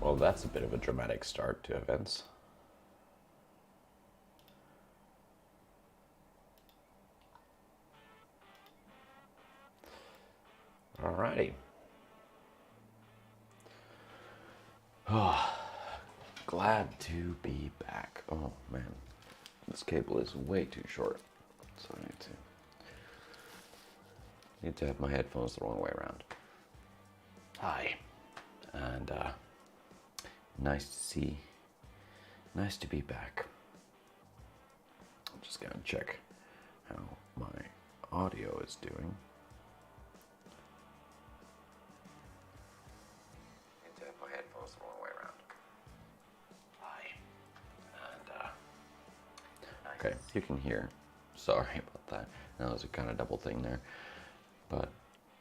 Well, that's a bit of a dramatic start to events. Alrighty. Oh, glad to be back. Oh man, this cable is way too short, so I need to have my headphones the wrong way around. Hi, and nice to be back. I'm just gonna check how my audio is doing. Need to have my headphones the wrong way around. Hi, and okay, you can hear. Sorry about that. That was a kind of double thing there, but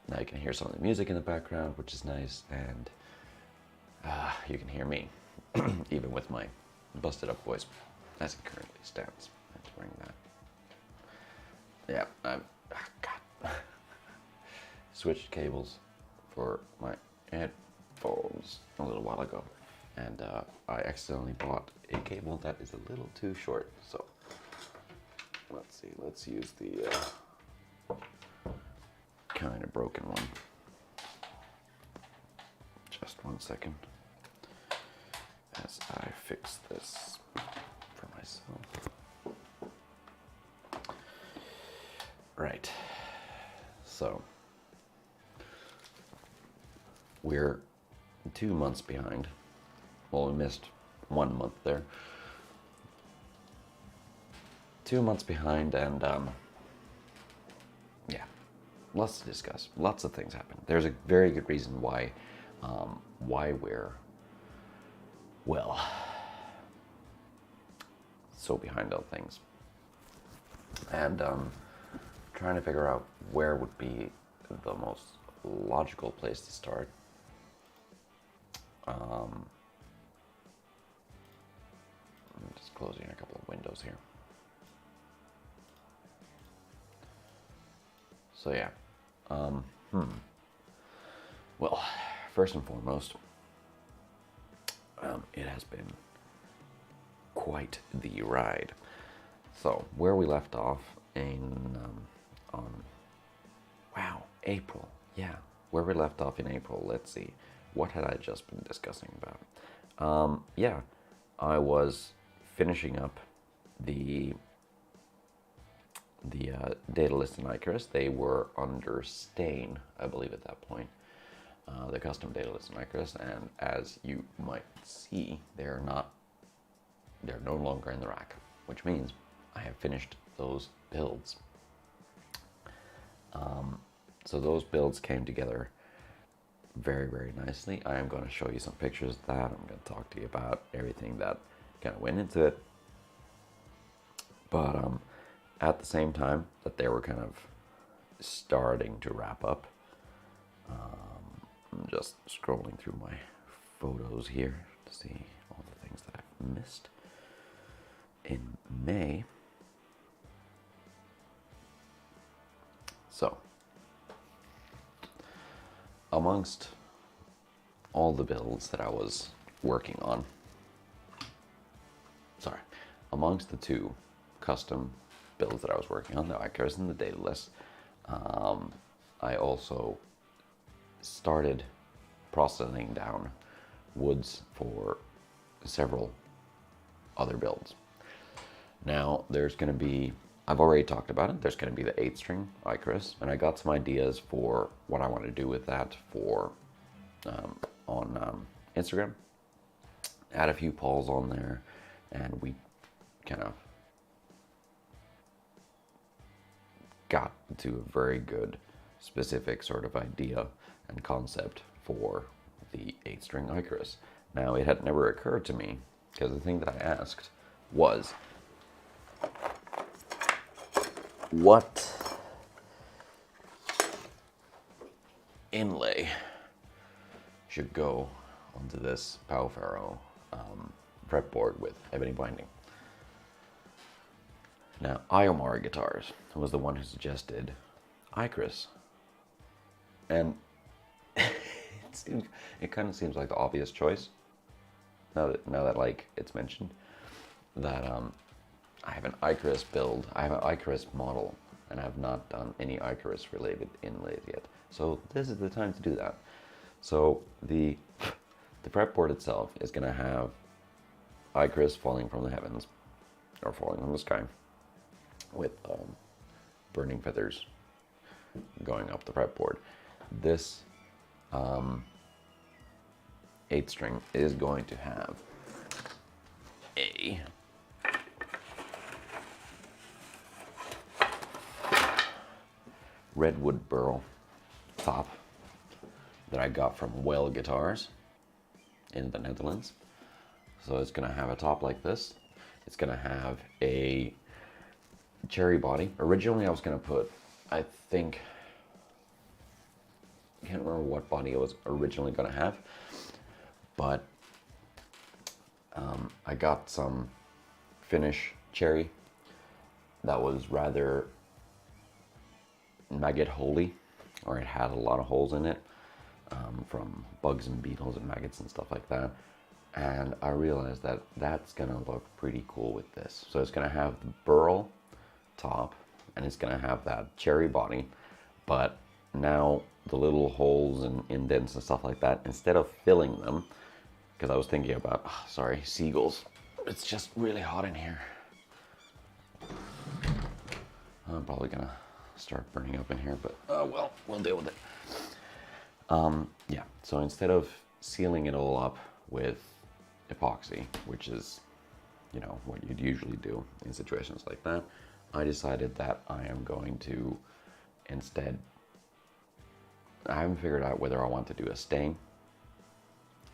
now you can hear some of the music in the background, which is nice, and you can hear me, even with my busted up voice as it currently stands. I have to bring that. Yeah, God. Switched cables for my headphones a little while ago, and I accidentally bought a cable that is a little too short, so let's see, let's use the kind of broken one. Just 1 second as I fix this for myself. Right, so we're 2 months behind. Well, we missed 1 month there. 2 months behind, and yeah, lots to discuss. Lots of things happen. There's a very good reason why we're, well, so behind on things, and trying to figure out where would be the most logical place to start. I'm just closing a couple of windows here. So yeah, well, first and foremost, it has been quite the ride. So where we left off in April, yeah, where we left off in April. Let's see, what had I just been discussing about? Yeah, I was finishing up the Daedalus and Icarus. They were under stain, I believe, at that point. The custom Daedalus and Icarus, and as you might see, they're no longer in the rack, which means I have finished those builds. So those builds came together very, very nicely. I am going to show you some pictures of that. I'm going to talk to you about everything that kind of went into it. But at the same time that they were kind of starting to wrap up, I'm just scrolling through my photos here to see all the things that I've missed in May. So, amongst all the builds that I was working on, amongst the two custom builds that I was working on, the Icarus and the Daedalus, I also started processing down woods for several other builds. Now, there's going to be, I've already talked about it, there's going to be the 8-string Icarus, and I got some ideas for what I want to do with that for on Instagram. Add a few polls on there, and we kind of got to a very good specific sort of idea and concept for the 8-string Icarus. Now, it had never occurred to me, because the thing that I asked was, what inlay should go onto this Pow Pharaoh fretboard with ebony binding? Now, Iomar Guitars was the one who suggested Icarus, and it kind of seems like the obvious choice, now that like it's mentioned, that I have an Icarus build. I have an Icarus model, and I've not done any Icarus related inlays yet. So this is the time to do that. So the prep board itself is going to have Icarus falling from the heavens, or falling from the sky, with burning feathers going up the prep board. This 8-string is going to have a redwood burl top that I got from Well Guitars in the Netherlands. So it's going to have a top like this. It's going to have a cherry body. Originally I was going to put, I think, I can't remember what body I was originally going to have, but I got some Finnish cherry that was rather maggot holy, or it had a lot of holes in it from bugs and beetles and maggots and stuff like that. And I realized that that's gonna look pretty cool with this. So it's gonna have the burl top, and it's gonna have that cherry body, but now the little holes and indents and stuff like that, instead of filling them, because I was thinking about, sorry, seagulls. It's just really hot in here. I'm probably gonna start burning up in here, but well, we'll deal with it. Yeah, so instead of sealing it all up with epoxy, which is, you know, what you'd usually do in situations like that, I decided that I am going to instead, I haven't figured out whether I want to do a stain.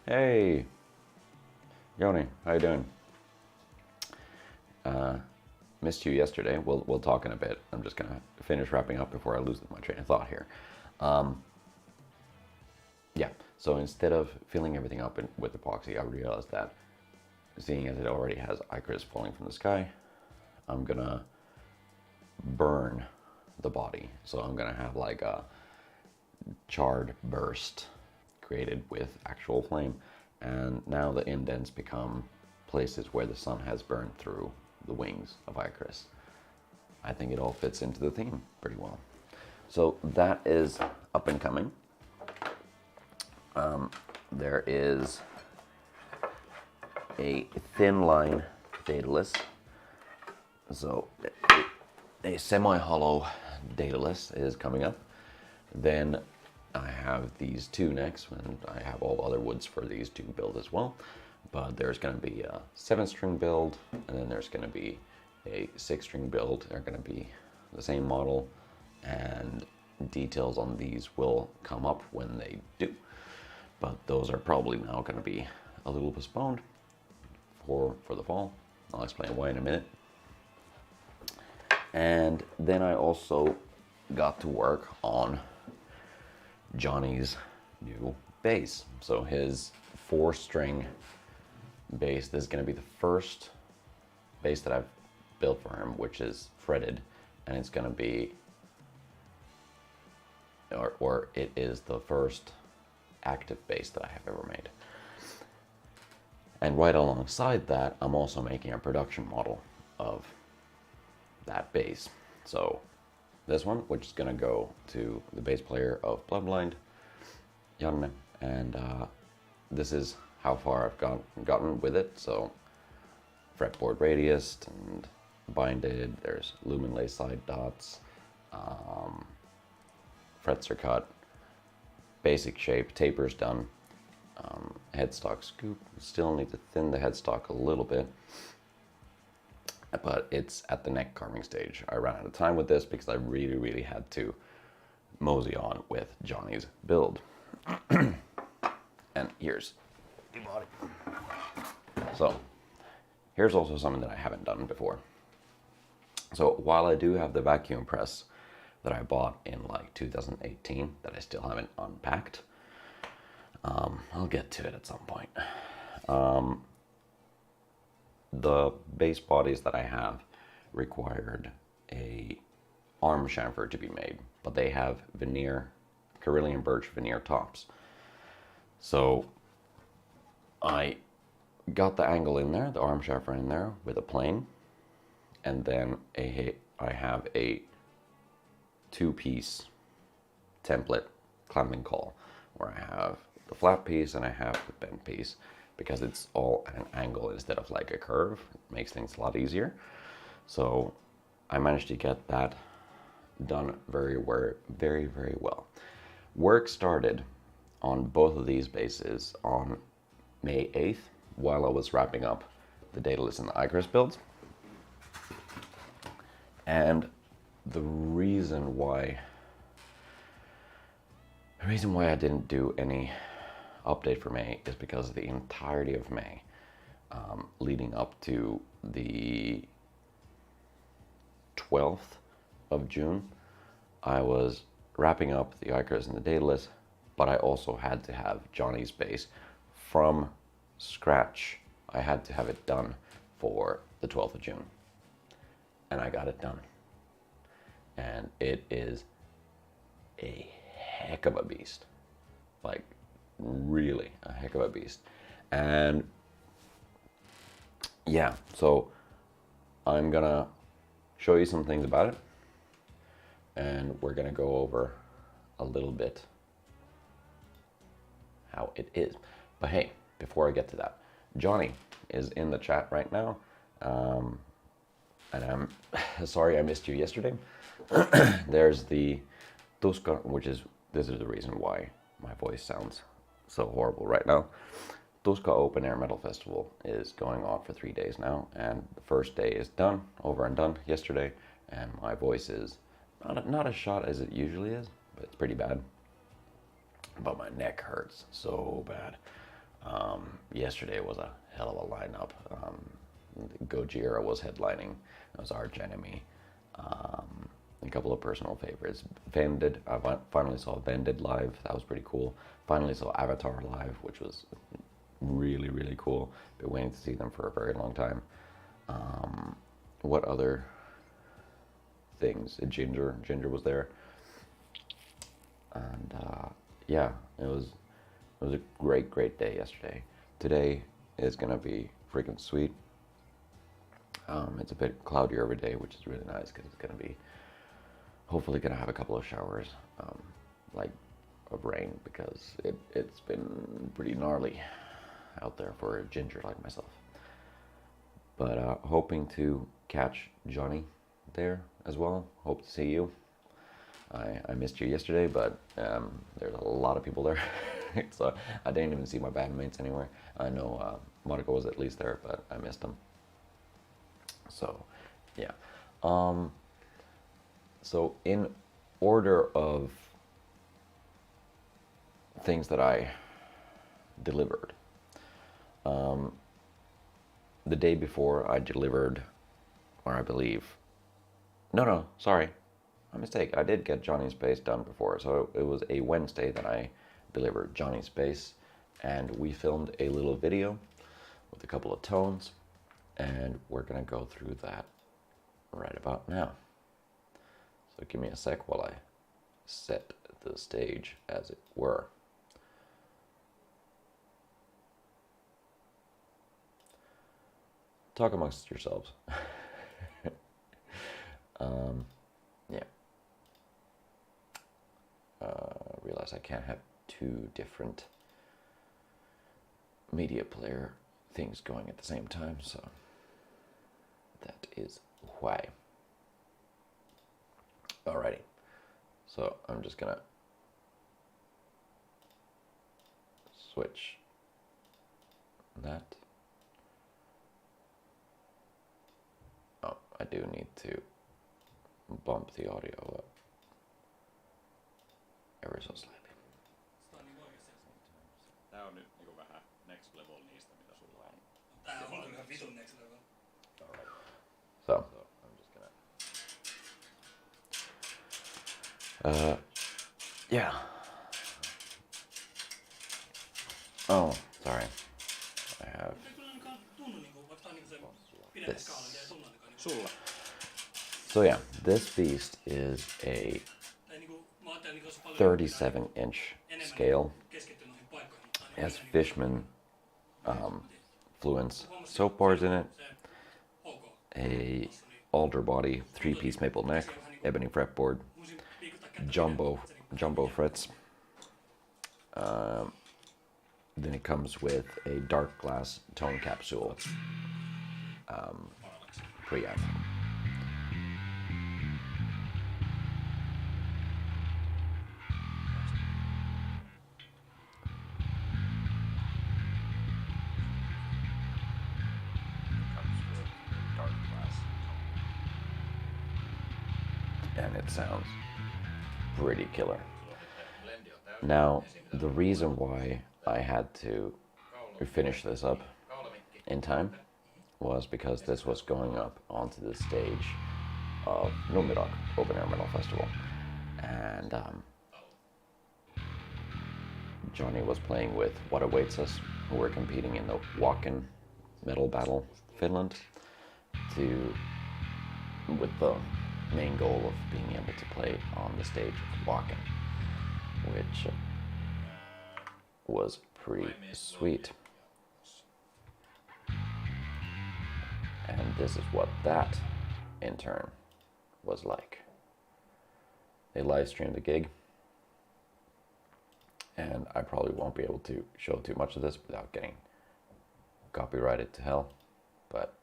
Hey, Joni, how you doing? Missed you yesterday. We'll talk in a bit. I'm just gonna finish wrapping up before I lose my train of thought here. Yeah, so instead of filling everything up with epoxy, I realized that seeing as it already has Icarus falling from the sky, I'm gonna burn the body. So I'm gonna have like a charred burst created with actual flame, and now the indents become places where the sun has burned through the wings of Icarus. I think it all fits into the theme pretty well. So that is up and coming. There is a thin line Daedalus. So a semi-hollow Daedalus is coming up. Then I have these two next, and I have all the other woods for these two build as well. But there's going to be a 7-string build, and then there's going to be a 6-string build. They're going to be the same model, and details on these will come up when they do. But those are probably now going to be a little postponed for the fall. I'll explain why in a minute. And then I also got to work on Johnny's new bass. So his 4-string bass, this is going to be the first bass that I've built for him, which is fretted, and it's going to be, or it is the first active bass that I have ever made. And right alongside that, I'm also making a production model of that bass. So this one, which is gonna go to the bass player of Bloodblind, Joni, and this is how far I've gotten with it. So fretboard radius and binded, there's lumen lace side dots, frets are cut, basic shape, tapers done, headstock scoop. Still need to thin the headstock a little bit, but it's at the neck carving stage. I ran out of time with this because I really had to mosey on with Johnny's build. And here's the body. So here's also something that I haven't done before. So while I do have the vacuum press that I bought in like 2018 that I still haven't unpacked, I'll get to it at some point. The base bodies that I have required a arm chamfer to be made, but they have veneer, Carillion birch veneer tops. So I got the angle in there, the arm chamfer in there with a plane, and then I have a 2-piece template clamping call where I have the flat piece and I have the bent piece, because it's all at an angle instead of like a curve. It makes things a lot easier. So I managed to get that done very well. Work started on both of these bases on May 8th while I was wrapping up the Daedalus and the Icarus builds. And the reason why I didn't do any update for May is because the entirety of May, leading up to the 12th of June, I was wrapping up the Icarus and the Daedalus, but I also had to have Johnny's base from scratch. I had to have it done for the 12th of June. And I got it done. And it is a heck of a beast. Like, really a heck of a beast. And yeah, so I'm gonna show you some things about it. And we're gonna go over a little bit how it is. But hey, before I get to that, Johnny is in the chat right now. And I'm sorry I missed you yesterday. There's the Tuska, this is the reason why my voice sounds so horrible right now. Tuska Open Air Metal Festival is going on for 3 days now, and the first day is done, over and done yesterday, and my voice is not as shot as it usually is, but it's pretty bad. But my neck hurts so bad. Yesterday was a hell of a lineup. Gojira was headlining. It was Arch Enemy. A couple of personal favorites. Vended. I finally saw Vended live. That was pretty cool. Finally saw Avatar live, which was really, really cool. Been waiting to see them for a very long time. What other things? Ginger was there. And yeah, it was a great day yesterday. Today is gonna be freaking sweet. It's a bit cloudier every day, which is really nice because it's gonna be hopefully gonna have a couple of showers, like of rain, because it's been pretty gnarly out there for a ginger like myself. But hoping to catch Johnny there as well. Hope to see you. I missed you yesterday, but there's a lot of people there. So I didn't even see my bandmates anywhere. I know Marko was at least there, but I missed him. So yeah. So in order of things that I delivered, the day before I delivered, or I believe, no, sorry, my mistake. I did get Johnny's Space done before, so it was a Wednesday that I delivered Johnny's Space, and we filmed a little video with a couple of tones, and we're gonna go through that right about now. So give me a sec while I set the stage, as it were. Talk amongst yourselves. Yeah. Realize I can't have two different media player things going at the same time, so that is why. Alrighty, so I'm just gonna switch that. Oh, I do need to bump the audio up ever so slightly. Tää on nyt niinku vähän next level niistä, mitä sulla on. Tää on ihan vitun next level. Alright. So I'm just gonna yeah. Oh, sorry. I have this. Sulla. So yeah, this beast is a 37-inch scale. It has Fishman fluence soap bars in it, a alder body, 3-piece maple neck, ebony fretboard, jumbo frets. Then it comes with a dark glass tone capsule preamp. And it sounds pretty killer. Now, the reason why I had to finish this up in time was because this was going up onto the stage of Nummirock Open Air Metal Festival. And Joni was playing with What Awaits Us, who were competing in the Walk-In Metal Battle Finland, with the main goal of being able to play on the stage of Walk-In, which was pretty sweet. And this is what that, in turn, was like. They live streamed the gig, and I probably won't be able to show too much of this without getting copyrighted to hell, but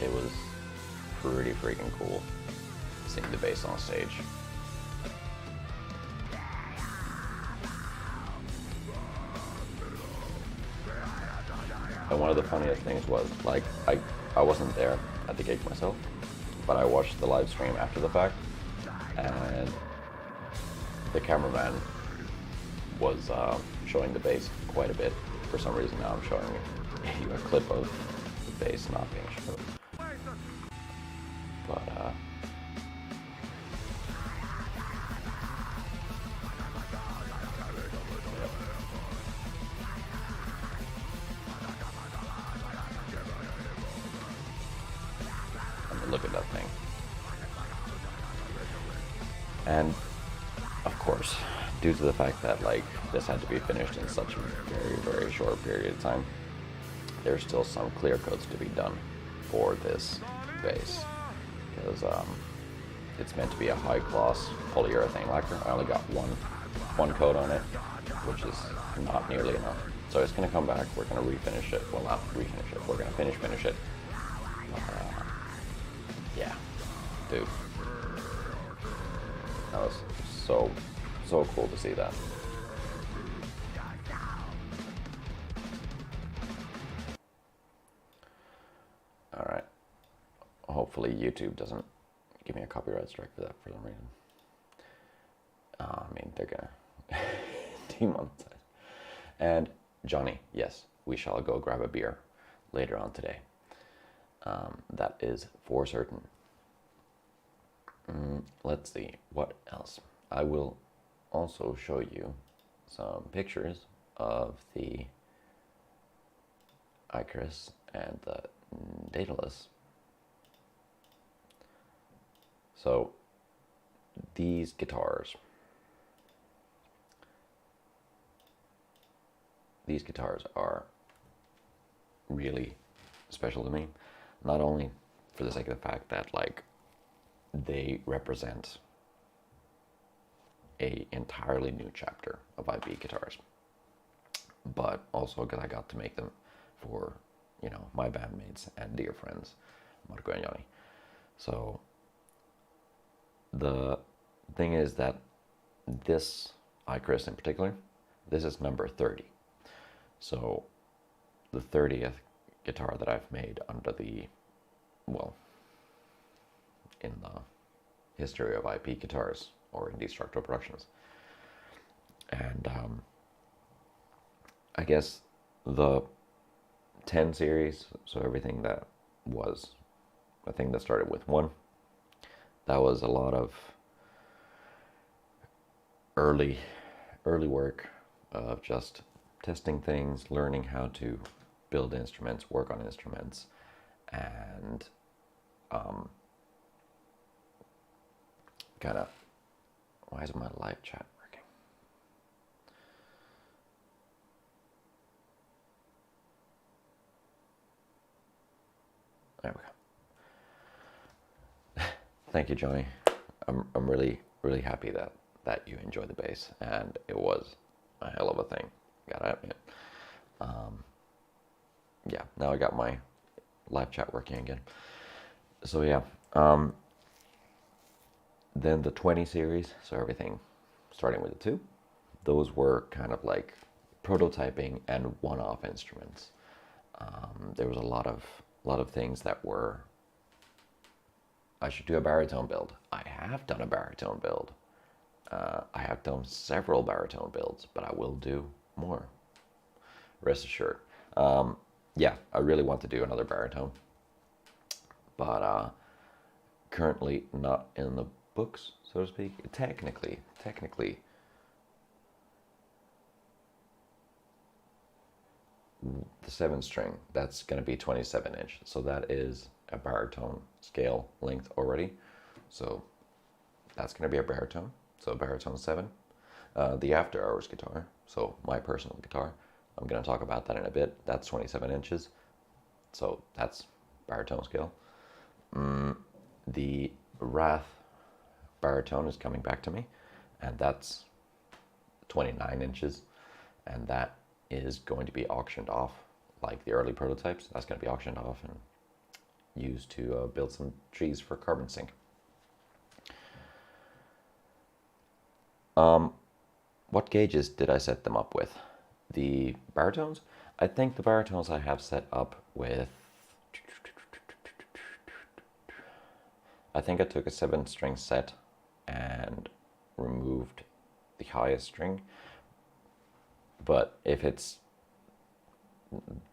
it was pretty freaking cool seeing the bass on stage. And one of the funniest things was, like, I wasn't there at the gig myself, but I watched the live stream after the fact, and the cameraman was showing the bass quite a bit. For some reason now I'm showing you a clip of the bass not being shown. But look at that thing. And of course, due to the fact that like this had to be finished in such a very short period of time, there's still some clear coats to be done for this bass, because it's meant to be a high gloss polyurethane lacquer. I only got one coat on it, which is not nearly enough. So it's gonna come back, we're gonna refinish it. Well, not refinish it, we're gonna finish it. Yeah, dude, that was so cool to see that. All right, hopefully YouTube doesn't give me a copyright strike for that for some reason. I mean, they're gonna demonetize. And Johnny, yes, we shall go grab a beer later on today. That is for certain. Let's see, what else? I will also show you some pictures of the Icarus and the Daedalus. So these guitars are really special to me. Not only for the sake of the fact that like they represent a entirely new chapter of IB guitars, but also because I got to make them for, you know, my bandmates and dear friends, Marko and Joni. So the thing is that this Icarus in particular, this is number 30. So the 30th guitar that I've made under the, well, in the history of IP guitars or in Destructo Productions. And I guess the 10 series, so everything that was a thing that started with 1, that was a lot of early work of just testing things, learning how to build instruments, work on instruments, and kind of, why isn't my live chat working? There we go. Thank you, Joni. I'm really happy that you enjoy the bass, and it was a hell of a thing. Gotta admit. Yeah. Now I got my live chat working again. So yeah. Then the 20 series. So everything starting with the 2. Those were kind of like prototyping and one-off instruments. There was a lot of things that were, I should do a baritone build. I have done a baritone build. I have done several baritone builds, but I will do more. Rest assured. Yeah, I really want to do another baritone, but currently not in the books, so to speak. Technically, the 7-string, that's going to be 27-inch. So that is a baritone scale length already. So that's going to be a baritone. So baritone 7. The After Hours guitar, so my personal guitar, I'm going to talk about that in a bit. That's 27 inches. So that's baritone scale. The Wrath baritone is coming back to me, and that's 29 inches. And that is going to be auctioned off, like the early prototypes. That's going to be auctioned off and used to build some trees for carbon sync. What gauges did I set them up with? The baritones? I think the baritones I have set up with, I think I took a 7-string set and removed the highest string. But if it's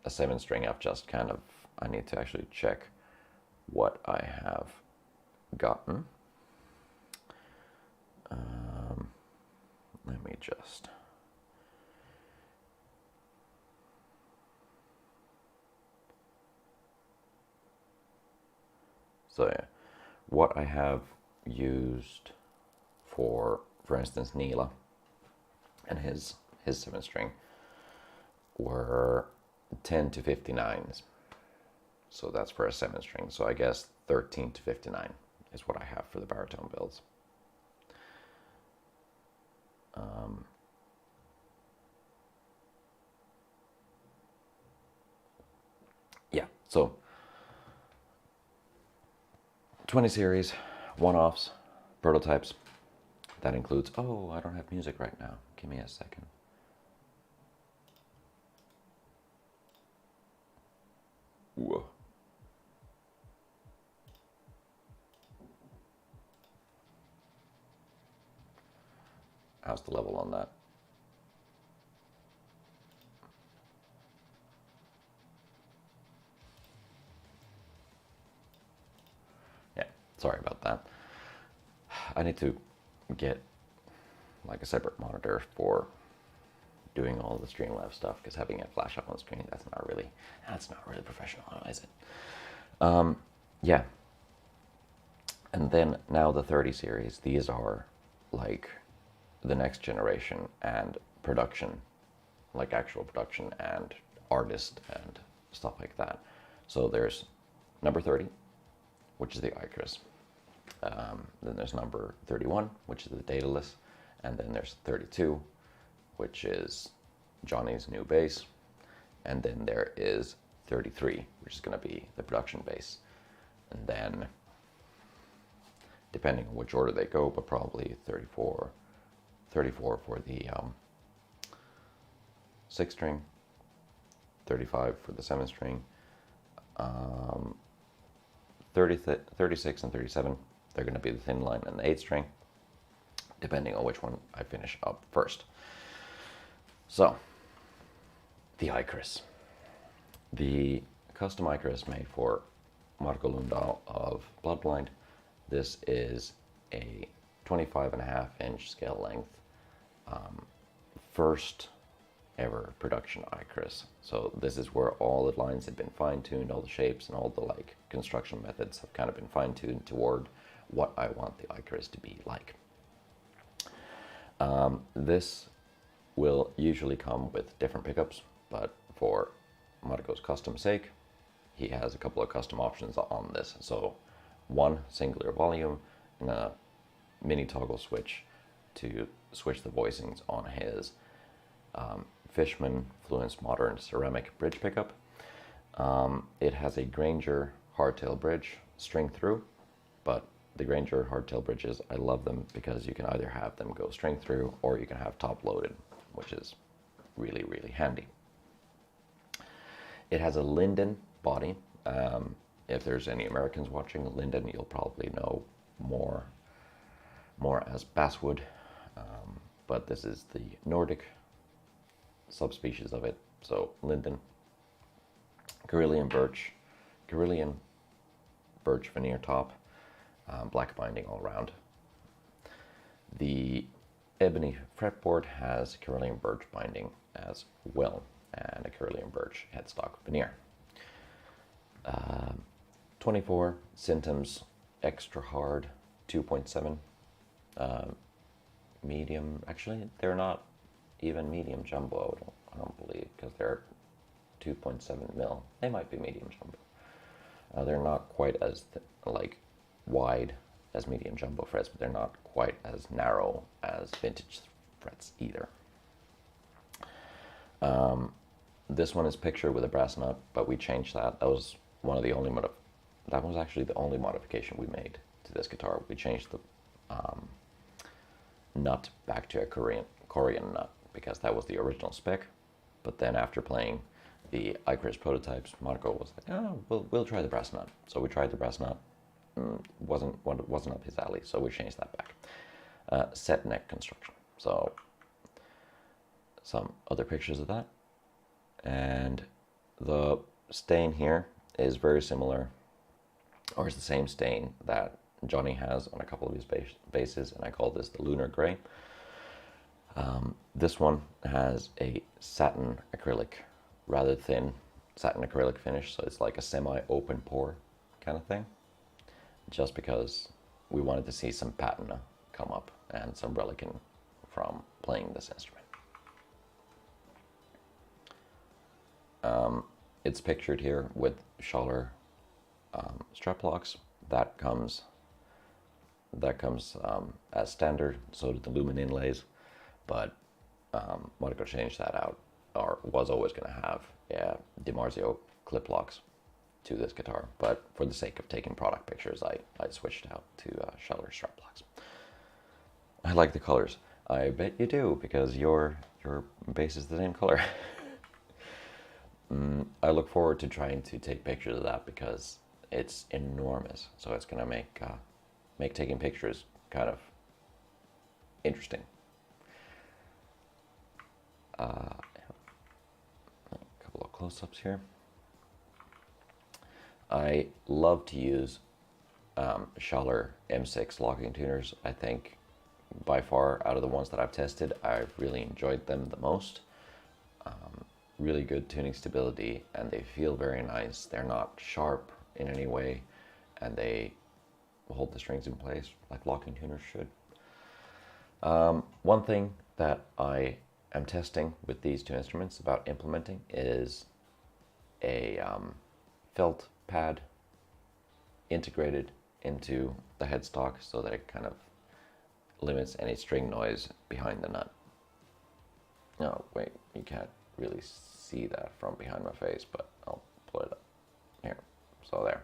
a 7-string, I've just kind of, I need to actually check what I have gotten. Let me just, so yeah, what I have used for instance, Neela and his 7-string were 10 to 59s. So that's for a 7-string. So I guess 13 to 59 is what I have for the baritone builds. Yeah, so 20 series, one-offs, prototypes. That includes, oh, I don't have music right now. Give me a second. Whoa. How's the level on that? Yeah, sorry about that. I need to get like a separate monitor for doing all the Streamlabs stuff, because having it flash up on screen, that's not really professional, is it? Yeah. And then now the 30 series, these are like the next generation and production, like actual production and artist and stuff like that. So there's number 30, which is the Icarus. Then there's number 31, which is the Daedalus. And then there's 32, which is Johnny's new bass. And then there is 33, which is going to be the production bass. And then, depending on which order they go, but probably 34 for the 6-string, 35 for the 7-string, 36 and 37, they're going to be the thin line and the 8-string, depending on which one I finish up first. So, the Icarus. The custom Icarus made for Marko Lundahl of Bloodblind. This is a 25.5-inch scale length, first ever production Icarus. So this is where all the lines have been fine-tuned, all the shapes and all the like construction methods have kind of been fine-tuned toward what I want the Icarus to be like. This will usually come with different pickups, but for Marko's custom sake, he has a couple of custom options on this. So one singular volume and a mini toggle switch to switch the voicings on his Fishman Fluence Modern Ceramic Bridge pickup. It has a Granger hardtail bridge string through, but the Granger hardtail bridges, I love them because you can either have them go string through or you can have top loaded, which is really, really handy. It has a linden body. If there's any Americans watching, linden you'll probably know more as basswood, but this is the Nordic subspecies of it. So linden, Carillion birch veneer top, black binding all around. The ebony fretboard has Carillion birch binding as well, and a Carillion birch headstock veneer. 24 Symptoms extra hard 2.7 medium. Actually, they're not even medium jumbo. I don't believe, because they're 2.7 mil. They might be medium jumbo. They're not quite as wide as medium jumbo frets, but they're not quite as narrow as vintage frets either. This one is pictured with a brass nut, but we changed that. That was one of the only that was actually the only modification we made to this guitar. We changed the nut back to a Korean nut because that was the original spec. But then after playing the Icarus prototypes, Marko was like, "Oh, we'll try the brass nut." So we tried the brass nut. Wasn't up his alley, so we changed that back. Set neck construction. So some other pictures of that. And the stain here is very similar, or is the same stain that Johnny has on a couple of his bases, and I call this the Lunar Gray. This one has a satin acrylic, rather thin satin acrylic finish, so it's like a semi-open pore kind of thing, just because we wanted to see some patina come up and some relicing from playing this instrument. It's pictured here with Schaller strap locks. That comes as standard, so did the lumen inlays, but Marko changed that out, or was always going to have DiMarzio clip locks to this guitar, but for the sake of taking product pictures, I switched out to Schaller strap locks. I like the colors. I bet you do, because your bass is the same color. I look forward to trying to take pictures of that because it's enormous, so it's going to make taking pictures kind of interesting. A couple of close-ups here. I love to use Schaller M6 locking tuners. I think by far out of the ones that I've tested, I've really enjoyed them the most. Really good tuning stability, and they feel very nice. They're not sharp in any way, and they hold the strings in place like locking tuners should. One thing that I am testing with these two instruments about implementing is a felt pad integrated into the headstock so that it kind of limits any string noise behind the nut. No, wait, you can't really see that from behind my face, but I'll pull it up here. So there.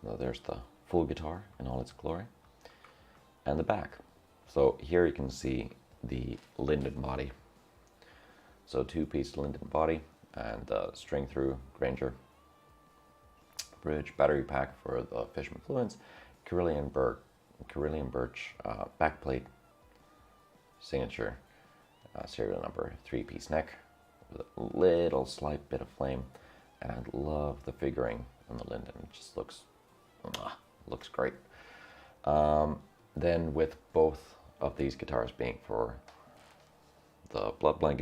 So there's the full guitar in all its glory, and the back. So here you can see the linden body. So two-piece linden body and the string through Granger bridge, battery pack for the Fishman Fluence, Carillion birch backplate, signature serial number, three-piece neck with a little slight bit of flame, and I love the figuring on the linden. It just looks great. Then with both of these guitars being for the Bloodblind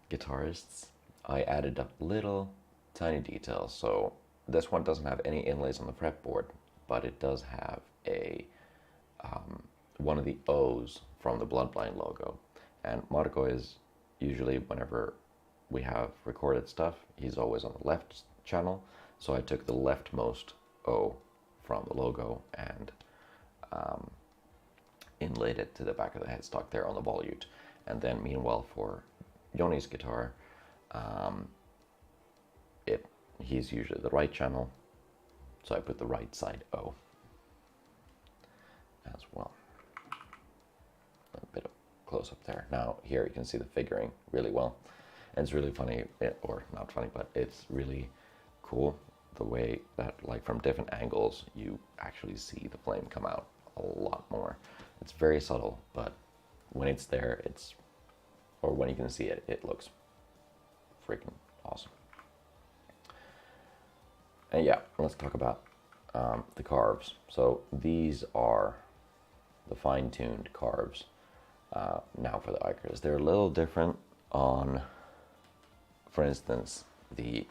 guitarists, I added up little tiny details. So this one doesn't have any inlays on the fretboard, but it does have a one of the O's from the Bloodline logo. And Marko is usually, whenever we have recorded stuff, he's always on the left channel. So I took the leftmost O from the logo and inlaid it to the back of the headstock there on the volute. And then meanwhile for Joni's guitar, he's usually the right channel, so I put the right side O as well. A bit of close up there. Now here you can see the figuring really well, and it's really funny, or not funny, but it's really cool the way that, like, from different angles you actually see the flame come out a lot more. It's very subtle, but when it's there, or when you can see it, it looks freaking awesome. And yeah, let's talk about the carves. So these are the fine-tuned carves now for the Icarus. They're a little different on, for instance, the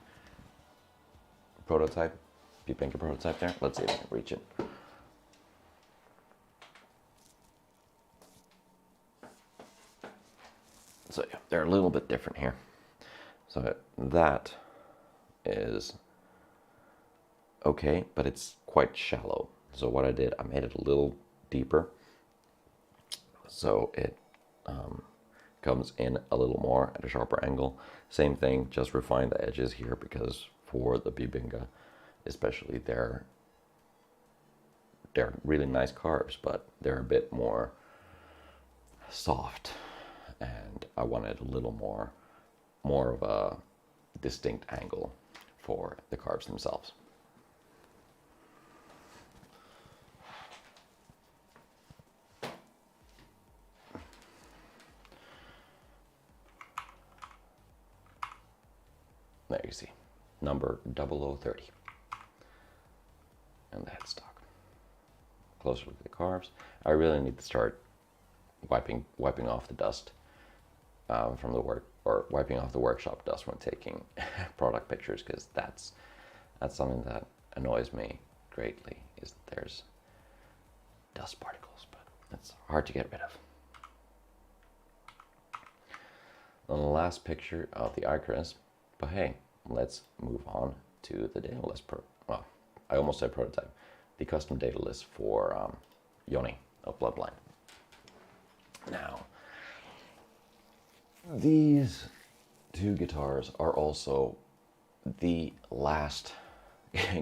prototype, P-Pinker prototype there. Let's see if I can reach it. So yeah, they're a little bit different here. So that is okay, but it's quite shallow. So what I did, I made it a little deeper, so it comes in a little more at a sharper angle. Same thing, just refine the edges here, because for the Bibinga especially, they're really nice carves, but they're a bit more soft, and I wanted a little more of a distinct angle for the carves themselves. There you see, number 0030. And the headstock. Closer look at the carves. I really need to start wiping off the dust from the work, or wiping off the workshop dust when taking product pictures, because that's something that annoys me greatly, is that there's dust particles, but it's hard to get rid of. On the last picture of the Icarus, but hey, let's move on to the Daedalus well, I almost said prototype. The custom Daedalus for Joni of Bloodline. Now, these two guitars are also the last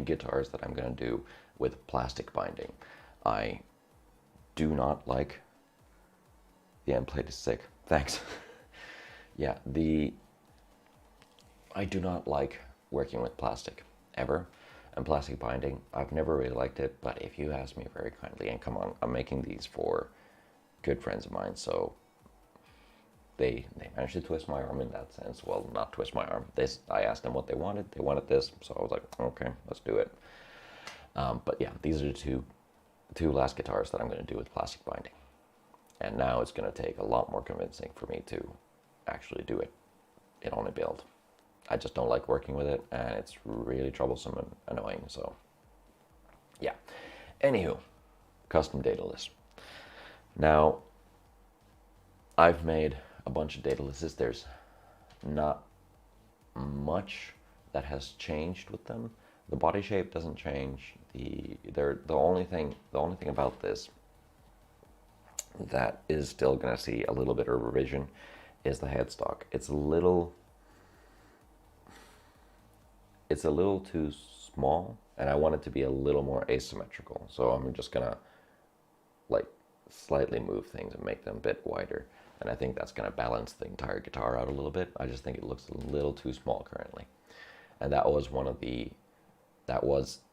guitars that I'm going to do with plastic binding. I do not like the end plate is sick. Thanks. Yeah, I do not like working with plastic, ever. And plastic binding, I've never really liked it, but if you ask me very kindly, and come on, I'm making these for good friends of mine, so they managed to twist my arm in that sense. Well, not twist my arm. I asked them what they wanted this, so I was like, okay, let's do it. But yeah, these are the two last guitars that I'm going to do with plastic binding. And now it's going to take a lot more convincing for me to actually do it on a build. I just don't like working with it, and it's really troublesome and annoying, so yeah. Anywho, custom Daedalus. Now, I've made a bunch of Daedaluses. There's not much that has changed with them. The body shape doesn't change. The only thing about this that is still gonna see a little bit of revision is the headstock. It's a little too small, and I want it to be a little more asymmetrical. So I'm just gonna like slightly move things and make them a bit wider. And I think that's gonna balance the entire guitar out a little bit. I just think it looks a little too small currently. And that was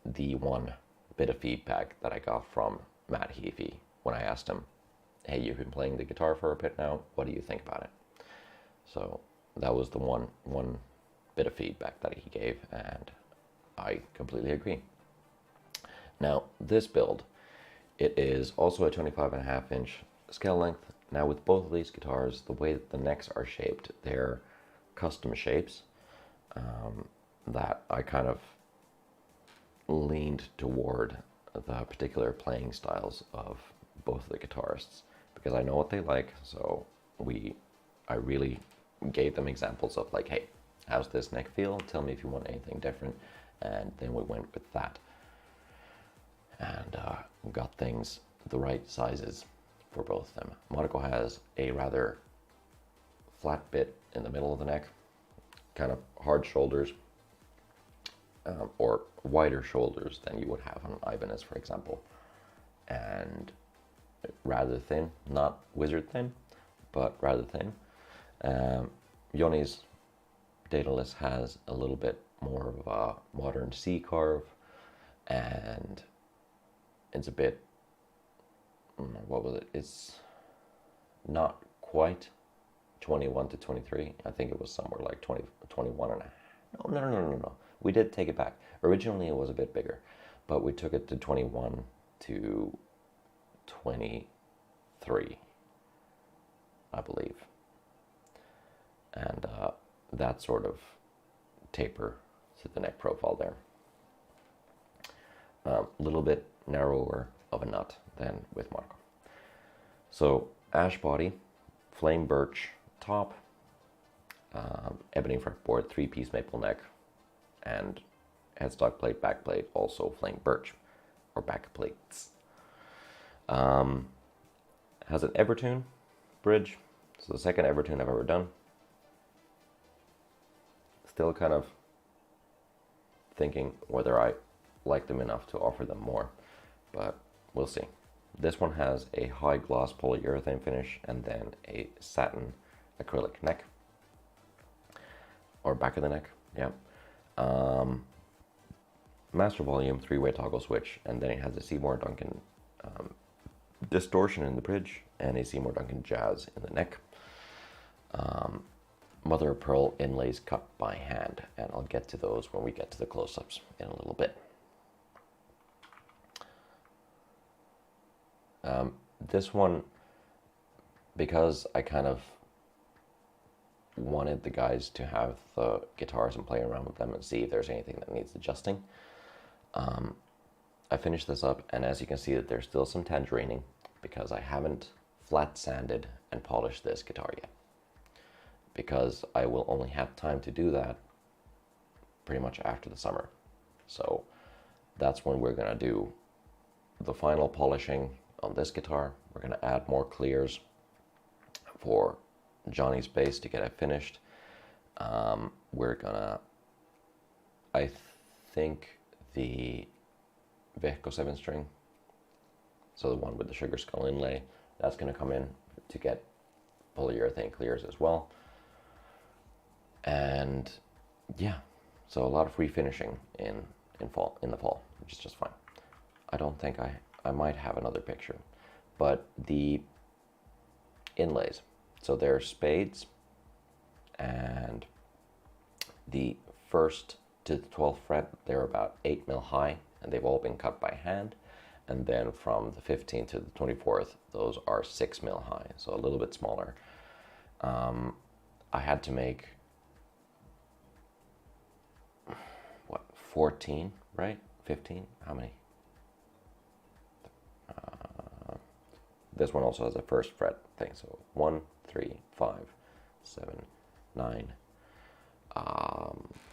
the one bit of feedback that I got from Matt Heafy when I asked him, hey, you've been playing the guitar for a bit now, what do you think about it? So that was the one bit of feedback that he gave, and I completely agree. Now, this build, it is also a 25.5-inch scale length. Now, with both of these guitars, the way that the necks are shaped, they're custom shapes that I kind of leaned toward the particular playing styles of both of the guitarists because I know what they like. So I really gave them examples of like, hey, how's this neck feel? Tell me if you want anything different. And then we went with that and got things the right sizes for both of them. Marko has a rather flat bit in the middle of the neck, kind of hard shoulders, or wider shoulders than you would have on Ibanez, for example, and rather thin, not wizard thin, but rather thin. Joni's Daedalus has a little bit more of a modern C carve, and it's a bit, what was it? It's not quite 21 to 23. I think it was somewhere like 20, 21 and a half. No. We did take it back. Originally it was a bit bigger, but we took it to 21 to 23, I believe. And that sort of taper to the neck profile there. A little bit narrower of a nut than with Marko. So ash body, flame birch top, ebony fretboard, 3-piece maple neck, and headstock plate, back plate, also flame birch, or back plates. Has an Evertune bridge, so the second Evertune I've ever done. Still kind of thinking whether I like them enough to offer them more, but we'll see. This one has a high gloss polyurethane finish and then a satin acrylic neck, or back of the neck, yeah. Master volume 3-way toggle switch, and then it has a Seymour Duncan distortion in the bridge and a Seymour Duncan jazz in the neck. Mother of pearl inlays cut by hand, and I'll get to those when we get to the close-ups in a little bit. This one, because I kind of wanted the guys to have the guitars and play around with them and see if there's anything that needs adjusting, I finished this up, and as you can see that there's still some tangerining because I haven't flat sanded and polished this guitar yet, because I will only have time to do that pretty much after the summer. So that's when we're gonna do the final polishing on this guitar. We're gonna add more clears for Johnny's bass to get it finished. We're gonna, I think the Vehko 7-string, so the one with the sugar skull inlay, that's gonna come in to get polyurethane clears as well. And yeah, so a lot of refinishing in the fall, which is just fine. I don't think I might have another picture, but the inlays, so they're spades, and the 1st to the 12th fret, they're about 8 mil high, and they've all been cut by hand. And then from the 15th to the 24th, those are 6 mil high, so a little bit smaller. I had to make 14, right? 15? How many? This one also has a 1st fret thing, so 1, 3, 5, 7, 9,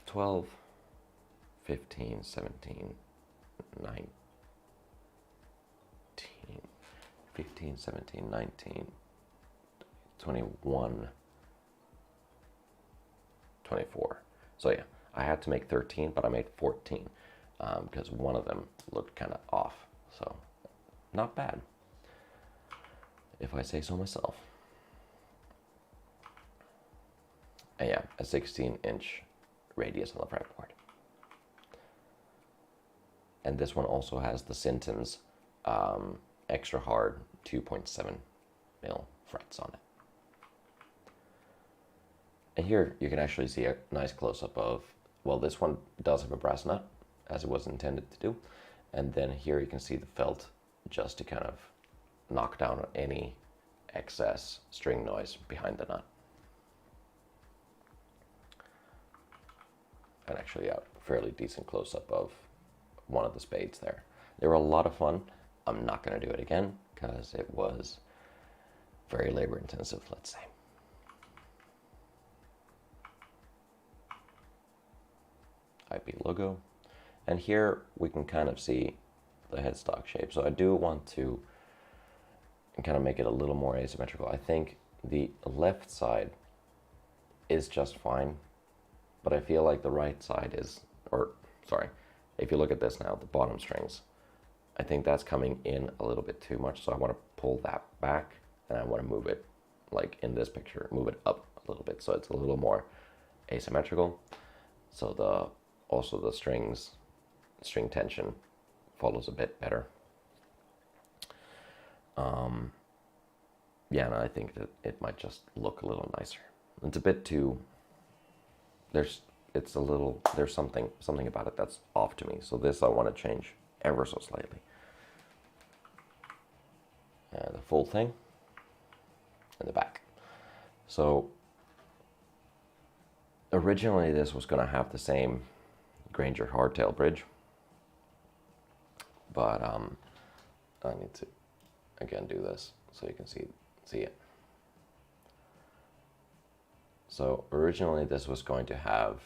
12, 15, 17, 19, 15, 17, 19, 21, 24. So yeah, I had to make 13, but I made 14 because one of them looked kind of off. So not bad, if I say so myself. And yeah, a 16-inch radius on the fretboard. And this one also has the Sinton's extra hard 2.7 mil frets on it. And here you can actually see a nice close-up of, well, this one does have a brass nut, as it was intended to do. And then here you can see the felt, just to kind of knock down any excess string noise behind the nut. And actually a fairly decent close-up of one of the spades there. They were a lot of fun. I'm not going to do it again because it was very labor intensive, let's say. IP logo. And here we can kind of see the headstock shape. So I do want to kind of make it a little more asymmetrical. I think the left side is just fine, but I feel like the right side is, or sorry, if you look at this now, the bottom strings, I think that's coming in a little bit too much. So I want to pull that back and I want to move it, like in this picture, move it up a little bit so it's a little more asymmetrical. So also the string tension follows a bit better. Yeah, and I think that it might just look a little nicer. It's a bit too, there's something about it that's off to me. So this I want to change ever so slightly. And the full thing in the back. So originally this was going to have the same Granger hardtail bridge, but I need to again do this so you can see it. So originally this was going to have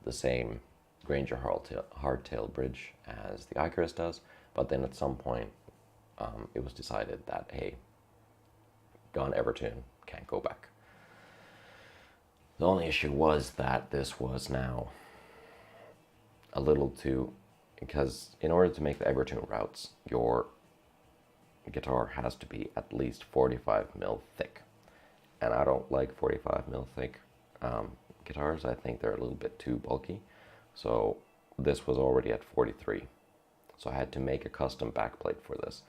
the same Granger hardtail bridge as the Icarus does, but then at some point it was decided that, hey, gone Everton, can't go back. The only issue was that this was now a little too, because in order to make the Everton routes, your guitar has to be at least 45 mil thick. And I don't like 45 mil thick guitars. I think they're a little bit too bulky. So this was already at 43. So I had to make a custom backplate for this.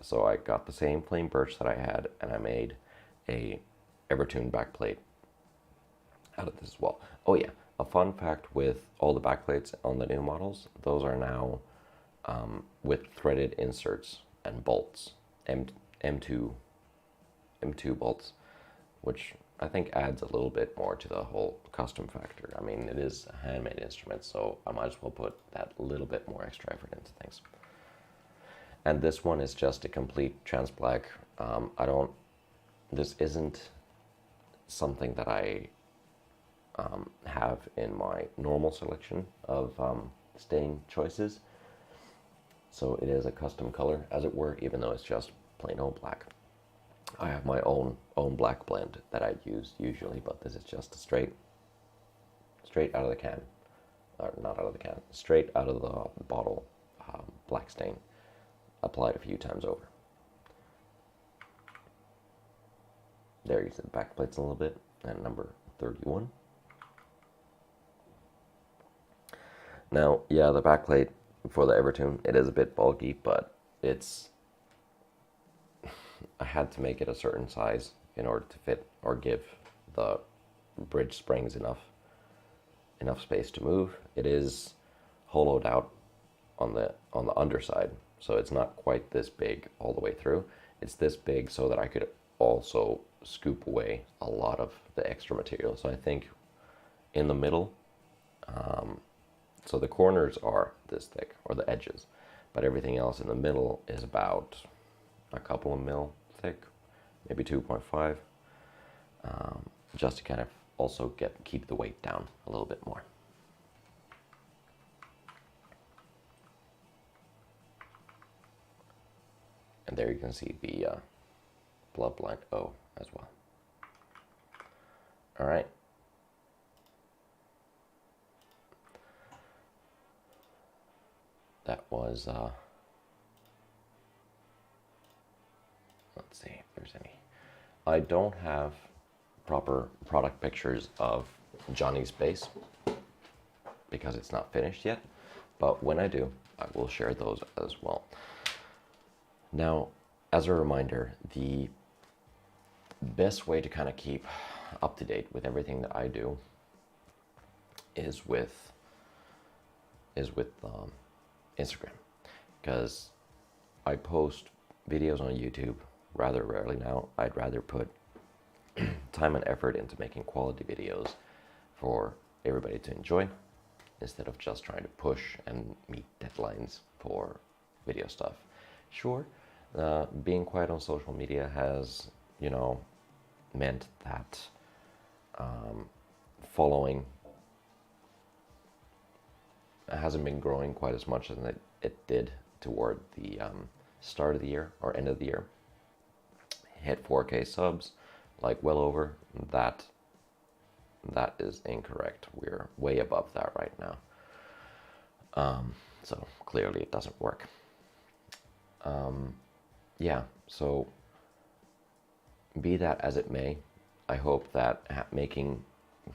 So I got the same flame birch that I had, and I made a Evertune backplate out of this as well. Oh yeah, a fun fact with all the backplates on the new models, those are now with threaded inserts and bolts, M2 bolts, which I think adds a little bit more to the whole custom factor. I mean, it is a handmade instrument, so I might as well put that little bit more extra effort into things. And this one is just a complete trans black. This isn't something that I have in my normal selection of stain choices. So it is a custom color, as it were, even though it's just plain old black. I have my own black blend that I use usually, but this is just a straight out of the can, or not out of the can, straight out of the bottle black stain, applied a few times over. There you see the back plates a little bit, and number 31. Now, yeah, the backplate for the Evertune, it is a bit bulky, but I had to make it a certain size in order to fit or give the bridge springs enough space to move. It is hollowed out on the underside, so it's not quite this big all the way through. It's this big so that I could also scoop away a lot of the extra material. So I think in the middle, so the corners are this thick, or the edges, but everything else in the middle is about a couple of mil thick, maybe 2.5, just to kind of also keep the weight down a little bit more. And there you can see the bloodline O as well. All right. That was, let's see if there's any. I don't have proper product pictures of Johnny's bass because it's not finished yet, but when I do, I will share those as well. Now, as a reminder, the best way to kind of keep up to date with everything that I do is with Instagram, because I post videos on YouTube rather rarely now. I'd rather put time and effort into making quality videos for everybody to enjoy instead of just trying to push and meet deadlines for video stuff. Sure, being quiet on social media has, meant that following hasn't been growing quite as much as it did toward the start of the year or end of the year. Hit 4K subs, like well over. That is incorrect. We're way above that right now. So clearly it doesn't work. Yeah, so be that as it may, I hope that making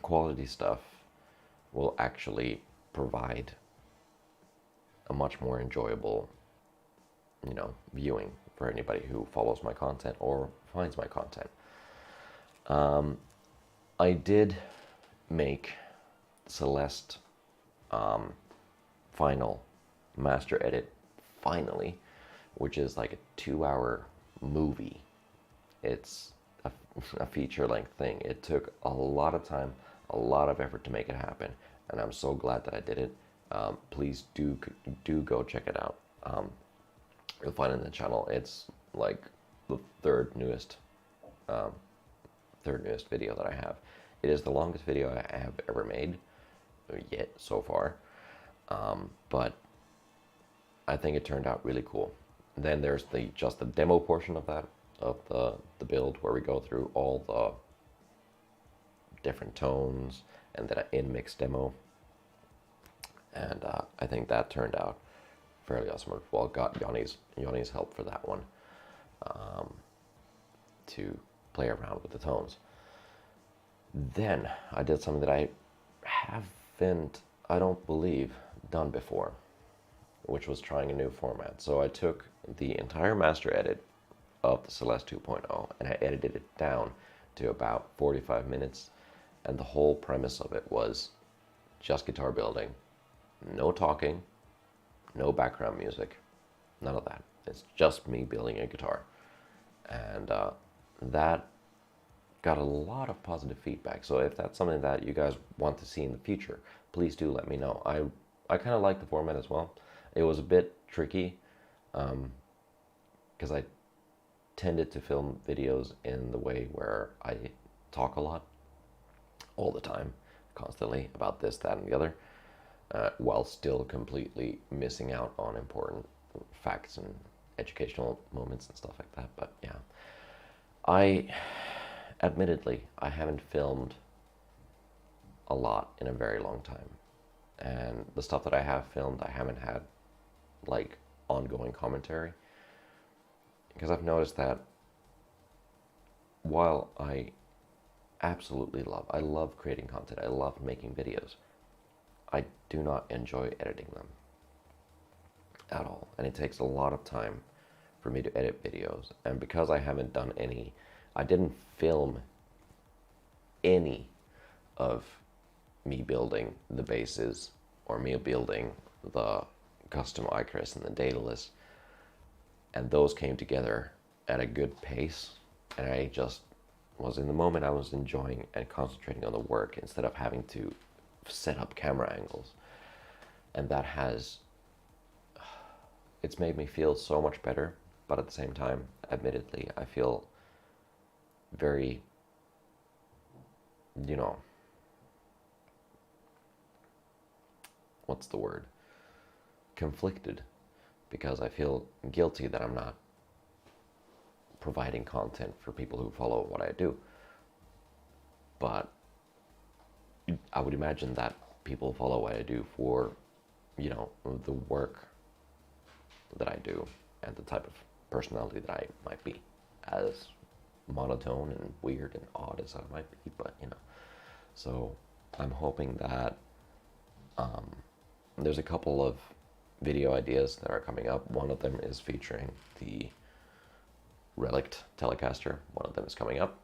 quality stuff will actually provide a much more enjoyable, viewing for anybody who follows my content or finds my content. I did make Celeste final master edit finally, which is like a 2-hour movie. It's a feature-length thing. It took a lot of time, a lot of effort to make it happen, and I'm so glad that I did it. Please do go check it out. You'll find it in the channel. It's like the third newest video that I have. It is the longest video I have ever made yet so far, but I think it turned out really cool. Then there's just the demo portion of that, of the build, where we go through all the different tones, and then an in-mix demo. And I think that turned out fairly awesome. Well, got Joni's help for that one, to play around with the tones. Then I did something that I haven't, I don't believe, done before, which was trying a new format. So I took the entire master edit of the Celeste 2.0 and I edited it down to about 45 minutes. And the whole premise of it was just guitar building, no talking, no background music, none of that. It's just me building a guitar. And that got a lot of positive feedback. So if that's something that you guys want to see in the future, please do let me know. I kind of like the format as well. It was a bit tricky because I tended to film videos in the way where I talk a lot all the time, constantly about this, that, and the other, while still completely missing out on important facts and educational moments and stuff like that. But yeah, admittedly, I haven't filmed a lot in a very long time. And the stuff that I have filmed, I haven't had like ongoing commentary. Because I've noticed that while I absolutely I love creating content, I love making videos, I do not enjoy editing them at all. And it takes a lot of time for me to edit videos. And because I haven't done any, I didn't film any of me building the bases or me building the custom Icarus and the Daedalus, and those came together at a good pace, and I just was in the moment. I was enjoying and concentrating on the work instead of having to set up camera angles, and that it's made me feel so much better. But at the same time, admittedly, I feel very, what's the word? Conflicted, because I feel guilty that I'm not providing content for people who follow what I do. But I would imagine that people follow what I do for, the work that I do and the type of personality that I might be, as monotone and weird and odd as I might be, but so I'm hoping that there's a couple of video ideas that are coming up. One of them is featuring the Relict Telecaster. One of them is coming up.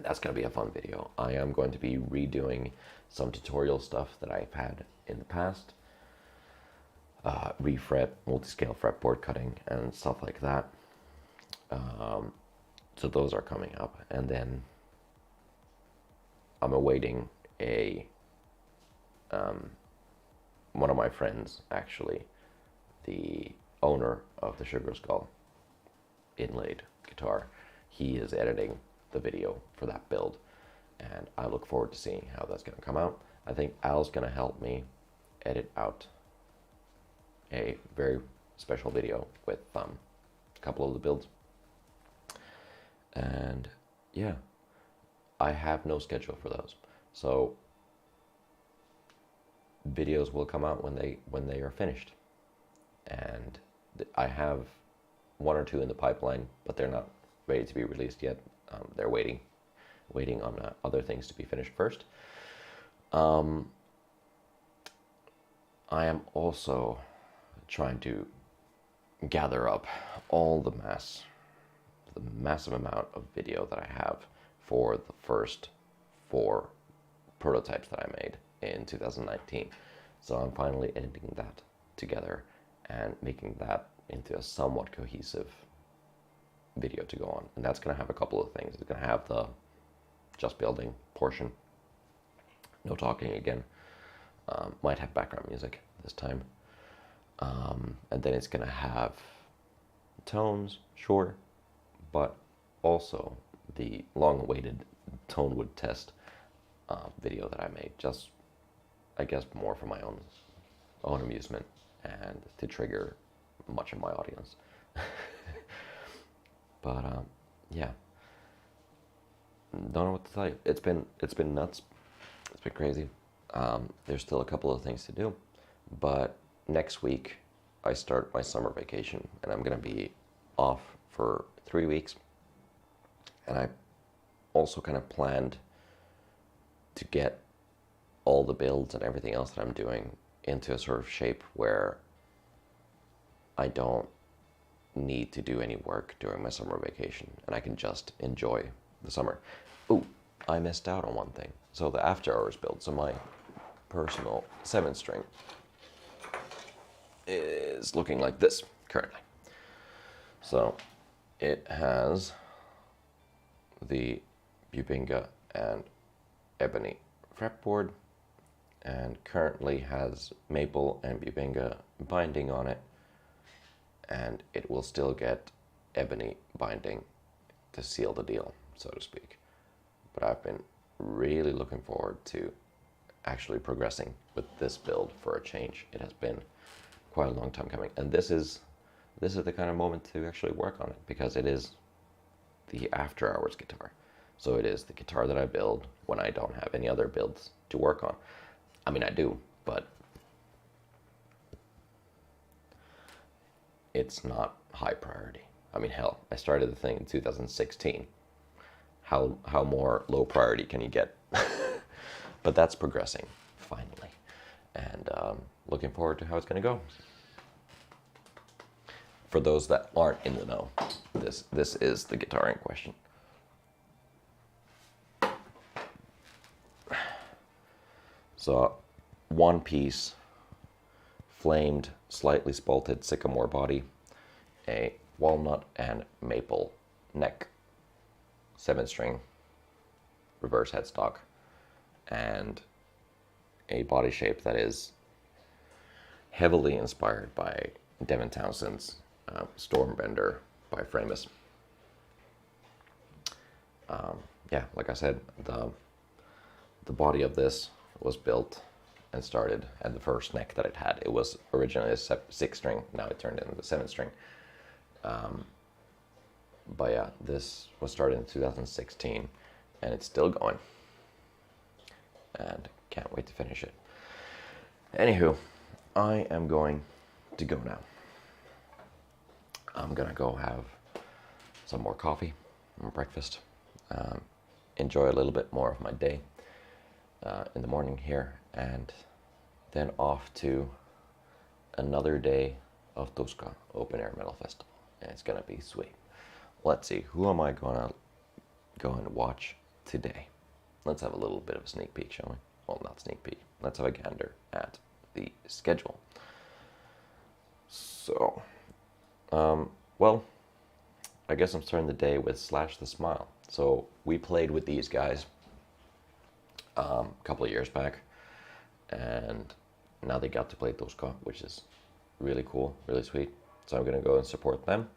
That's going to be a fun video. I am going to be redoing some tutorial stuff that I've had in the past. Refret, multi-scale fretboard cutting, and stuff like that. So those are coming up. And then I'm awaiting one of my friends, actually, owner of the Sugar Skull inlaid guitar, he is editing the video for that build, and I look forward to seeing how that's going to come out. I think Al's going to help me edit out a very special video with a couple of the builds. And yeah, I have no schedule for those, so videos will come out when they are finished. And I have one or two in the pipeline, but they're not ready to be released yet. They're waiting on other things to be finished first. I am also trying to gather up all the massive amount of video that I have for the first 4 prototypes that I made in 2019. So I'm finally editing that together and making that into a somewhat cohesive video to go on. And that's going to have a couple of things. It's going to have the just building portion, no talking again, might have background music this time, and then it's going to have tones, sure, but also the long-awaited tone wood test video that I made, just I guess more for my own amusement and to trigger much of my audience. But yeah, don't know what to tell you. It's been nuts. It's been crazy. There's still a couple of things to do, but next week I start my summer vacation, and I'm gonna be off for 3 weeks. And I also kind of planned to get all the builds and everything else that I'm doing into a sort of shape where I don't need to do any work during my summer vacation, and I can just enjoy the summer. Ooh, I missed out on one thing. So the after hours build, so my personal 7-string is looking like this currently. So it has the Bubinga and ebony fretboard, and currently has maple and Bubinga binding on it, and it will still get ebony binding to seal the deal, so to speak. But I've been really looking forward to actually progressing with this build for a change. It has been quite a long time coming, and this is the kind of moment to actually work on it, because it is the after hours guitar. So it is the guitar that I build when I don't have any other builds to work on. I mean, I do, but it's not high priority. I mean, hell, I started the thing in 2016. How more low priority can you get? But that's progressing, finally. And looking forward to how it's going to go. For those that aren't in the know, this is the guitar in question. So, one piece, flamed, slightly spalted sycamore body, a walnut and maple neck, 7-string, reverse headstock, and a body shape that is heavily inspired by Devin Townsend's Stormbender by Framus. Yeah, like I said, the body of this was built and started, and the first neck that it had, it was originally a 6-string, now it turned into a 7-string. But yeah, this was started in 2016, and it's still going, and can't wait to finish it. Anywho, I am going to go now. I'm gonna go have some more coffee and breakfast, enjoy a little bit more of my day in the morning here, and then off to another day of Tuska Open Air Metal Festival, and it's gonna be sweet. Let's see, who am I gonna go and watch today? Let's have a little bit of a sneak peek, shall we? Well, not sneak peek. Let's have a gander at the schedule. So, well, I guess I'm starting the day with Slash the Smile. So we played with these guys a couple of years back, and now they got to play Tuska, which is really cool, really sweet. So I'm going to go and support them.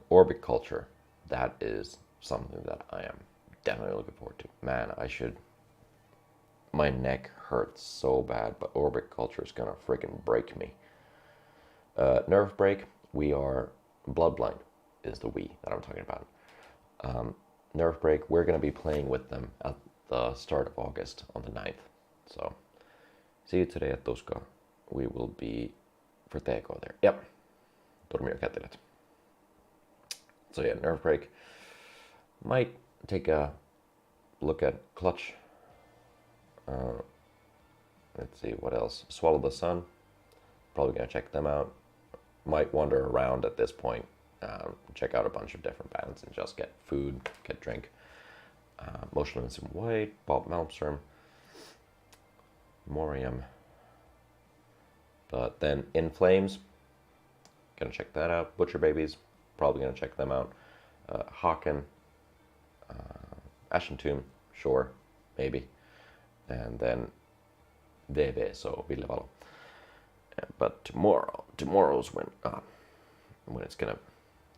Orbit culture, that is something that I am definitely looking forward to. Man, my neck hurts so bad, but orbit culture is gonna freaking break me. Nerve break, we are Bloodblind is the we that I'm talking about. Nerve break, we're gonna be playing with them at the start of August on the 9th. So see you today at Tuska. We will be for TK there. Yep. Turmio kätilöt. So yeah, nerve break. Might take a look at clutch. Let's see what else. Swallow the Sun. Probably gonna check them out. Might wander around at this point. Check out a bunch of different bands and just get food, get drink. Motionless in White, Bob Malmström, Morium. But then In Flames, gonna check that out. Butcher Babies, probably gonna check them out. Haken, Ashen Tomb, sure, maybe. And then VV, so Ville Valo. But tomorrow's when it's gonna,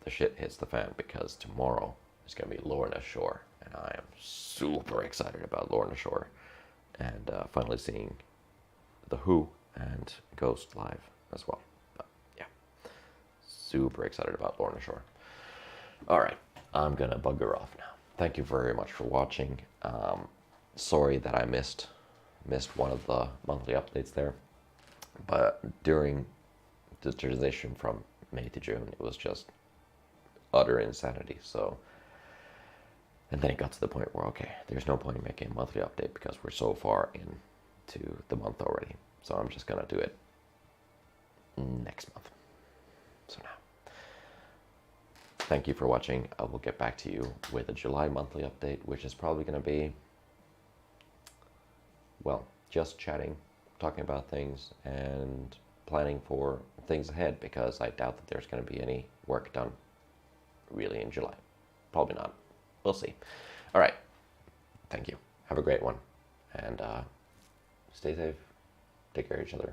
the shit hits the fan, because tomorrow is gonna be Lorna Shore, and I am super excited about Lorna Shore, and finally seeing The Who and Ghost live as well. But yeah, super excited about Lorna Shore. All right, I'm gonna bugger off now. Thank you very much for watching. Sorry that I missed one of the monthly updates there, but during the transition from May to June, it was just utter insanity. So, and then it got to the point where, okay, there's no point in making a monthly update because we're so far into the month already. So I'm just gonna do it next month. So now, thank you for watching. I will get back to you with a July monthly update, which is probably gonna be, well, just chatting, talking about things, and planning for things ahead, because I doubt that there's going to be any work done really in July. Probably not. We'll see. All right. Thank you. Have a great one. And stay safe. Take care of each other.